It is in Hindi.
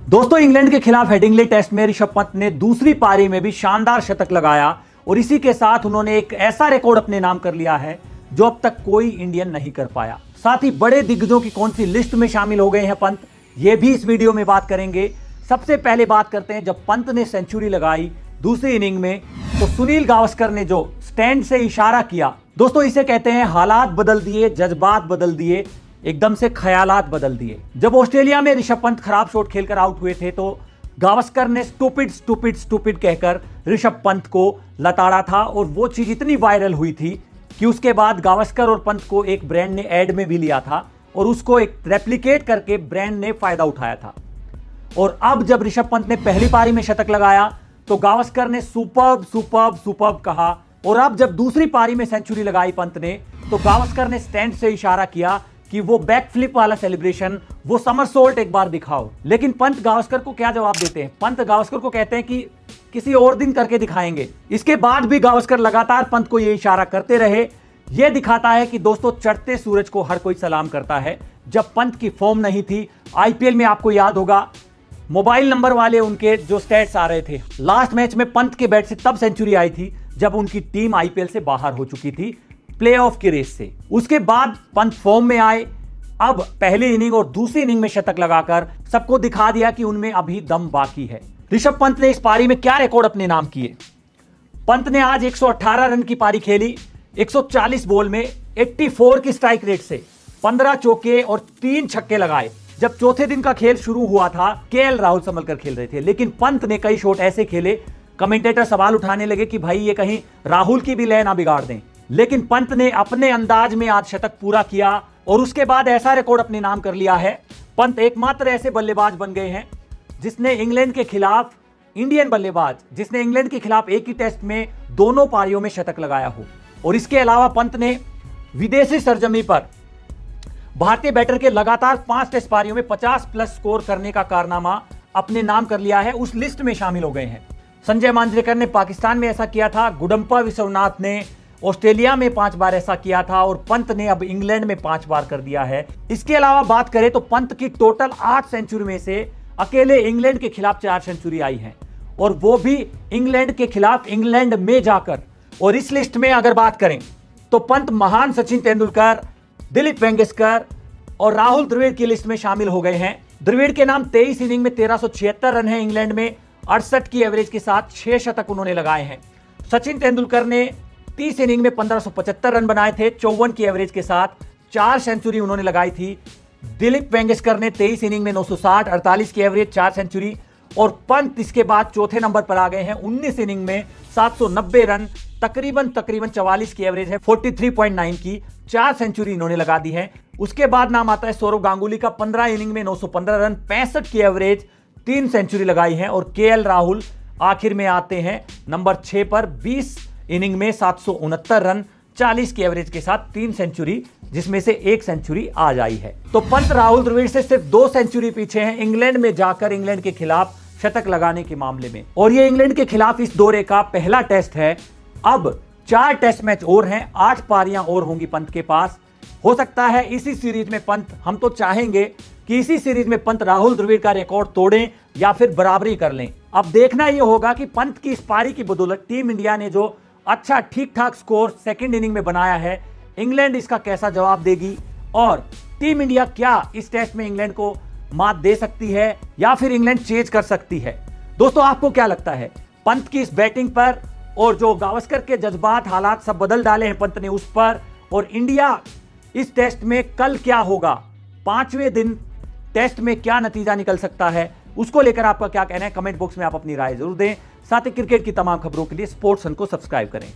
दोस्तों, इंग्लैंड के खिलाफ हेडिंग्ले टेस्ट में ऋषभ पंत ने दूसरी पारी में भी शानदार शतक लगाया और इसी के साथ उन्होंने एक ऐसा रिकॉर्ड अपने नाम कर लिया है जो अब तक कोई इंडियन नहीं कर पाया। साथ ही बड़े दिग्गजों की कौन सी लिस्ट में शामिल हो गए हैं पंत, ये भी इस वीडियो में बात करेंगे। सबसे पहले बात करते हैं, जब पंत ने सेंचुरी लगाई दूसरी इनिंग में तो सुनील गावस्कर ने जो स्टैंड से इशारा किया, दोस्तों इसे कहते हैं हालात बदल दिए, जज्बात बदल दिए, एकदम से ख्यालात बदल दिए। जब ऑस्ट्रेलिया में ऋषभ पंत खराब शॉट खेलकर आउट हुए थे तो गावस्कर ने स्टूपिड स्टूपिड स्टूपिड कहकर ऋषभ पंत को लताड़ा था और वो चीज इतनी वायरल हुई थी कि उसके बाद गावस्कर और पंत को एक ब्रांड ने एड में भी लिया था और उसको एक रेप्लिकेट करके ब्रांड ने फायदा उठाया था। और अब जब ऋषभ पंत ने पहली पारी में शतक लगाया तो गावस्कर ने सुपर्ब सुपर्ब सुपर्ब कहा और अब जब दूसरी पारी में सेंचुरी लगाई पंत ने तो गावस्कर ने स्टैंड से इशारा किया कि वो बैक फ्लिप वाला सेलिब्रेशन, वो समरसॉल्ट एक बार दिखाओ। लेकिन पंत गावस्कर को क्या जवाब देते हैं? पंत गावस्कर को कहते हैं कि किसी और दिन करके दिखाएंगे। इसके बाद भी गावस्कर लगातार पंत को ये इशारा करते रहे। ये दिखाता है कि दोस्तों, चढ़ते सूरज को हर कोई सलाम करता है। जब पंत की फॉर्म नहीं थी, आईपीएल में आपको याद होगा मोबाइल नंबर वाले उनके जो स्टैट्स आ रहे थे, लास्ट मैच में पंत के बैट से तब सेंचुरी आई थी जब उनकी टीम आईपीएल से बाहर हो चुकी थी प्लेऑफ की रेस से। उसके बाद पंत फॉर्म में आए, अब पहली इनिंग और दूसरी इनिंग में शतक लगाकर सबको दिखा दिया कि उनमें अभी दम बाकी है। ऋषभ पंत ने इस पारी में क्या रिकॉर्ड अपने नाम किए? पंत ने आज 118 रन की पारी खेली, 140 बॉल में 84 की स्ट्राइक रेट से 15 चौके और 3 छक्के लगाए। जब चौथे दिन का खेल शुरू हुआ था, केएल राहुल संभल कर खेल रहे थे, लेकिन पंत ने कई शॉट ऐसे खेले, कमेंटेटर सवाल उठाने लगे कि भाई ये कहीं राहुल की भी लय ना बिगाड़ दें। लेकिन पंत ने अपने अंदाज में आज शतक पूरा किया और उसके बाद ऐसा रिकॉर्ड अपने नाम कर लिया है। पंत एकमात्र ऐसे बल्लेबाज बन गए हैं जिसने इंग्लैंड के खिलाफ, इंडियन बल्लेबाज जिसने इंग्लैंड के खिलाफ एक ही टेस्ट में दोनों पारियों में शतक लगाया हो। और इसके अलावा पंत ने विदेशी सरजमी पर भारतीय बैटर के लगातार 5 टेस्ट पारियों में 50+ स्कोर करने का कारनामा अपने नाम कर लिया है, उस लिस्ट में शामिल हो गए हैं। संजय मांजरेकर ने पाकिस्तान में ऐसा किया था, गुडम्पा विश्वनाथ ने ऑस्ट्रेलिया में 5 बार ऐसा किया था और पंत ने अब इंग्लैंड में 5 बार कर दिया है। इसके अलावा बात करें तो पंत की टोटल 8 सेंचुरी में से अकेले इंग्लैंड के खिलाफ 4 सेंचुरी आई है और वो भी इंग्लैंड के खिलाफ इंग्लैंड में जाकर। और इस लिस्ट में अगर बात करें तो पंत महान सचिन तेंदुलकर, दिलीप वेंगसरकर और राहुल द्रविड़ की लिस्ट में शामिल हो गए हैं। द्रविड़ के नाम 23 इनिंग में 1376 रन है इंग्लैंड में, 68 की एवरेज के साथ 6 शतक उन्होंने लगाए हैं। सचिन तेंदुलकर ने 30 इनिंग में 1575 रन बनाए थे, 54 की एवरेज के साथ 4 सेंचुरी उन्होंने लगाई थी। दिलीप वेंगसरकर ने 23 इनिंग में 960, 48 की एवरेज, 4 सेंचुरी। और पंत इसके बाद चौथे नंबर पर आ गए हैं, 19 इनिंग में 790 रन, तकरीबन 44 की एवरेज है, 43.9 की, 4 सेंचुरी इन्होंने लगा दी है। उसके बाद नाम आता है सौरव गांगुली का, 15 इनिंग में 915 रन, 65 की एवरेज, 3 सेंचुरी लगाई है। और केएल राहुल आखिर में आते हैं नंबर 6 पर, 20 इनिंग में 769 रन, 40 की एवरेज के साथ 3 सेंचुरी, जिसमें से 1 सेंचुरी आज आई है। तो पंत राहुल द्रविड़ से सिर्फ 2 सेंचुरी पीछे हैं इंग्लैंड में जाकर इंग्लैंड के खिलाफ शतक लगाने के मामले में। और ये इंग्लैंड के खिलाफ इस दौरे का पहला टेस्ट है। अब 4 टेस्ट मैच और हैं, 8 पारियां और होंगी पंत के पास। हो सकता है इसी सीरीज में पंत, हम तो चाहेंगे कि इसी सीरीज में पंत राहुल द्रविड़ का रिकॉर्ड तोड़ें या फिर बराबरी कर लें। अब देखना यह होगा कि पंत की इस पारी की बदौलत टीम इंडिया ने जो अच्छा ठीक ठाक स्कोर सेकंड इनिंग में बनाया है, इंग्लैंड इसका कैसा जवाब देगी और टीम इंडिया क्या इस टेस्ट में इंग्लैंड को मात दे सकती है या फिर इंग्लैंड चेज कर सकती है। दोस्तों, आपको क्या लगता है पंत की इस बैटिंग पर? और जो गावस्कर के जज्बात, हालात सब बदल डाले हैं पंत ने उस पर, और इंडिया इस टेस्ट में कल क्या होगा, 5वें दिन टेस्ट में क्या नतीजा निकल सकता है, उसको लेकर आपका क्या कहना है? कमेंट बॉक्स में आप अपनी राय जरूर दें। साथ ही क्रिकेट की तमाम खबरों के लिए स्पोर्ट्स सन को सब्सक्राइब करें।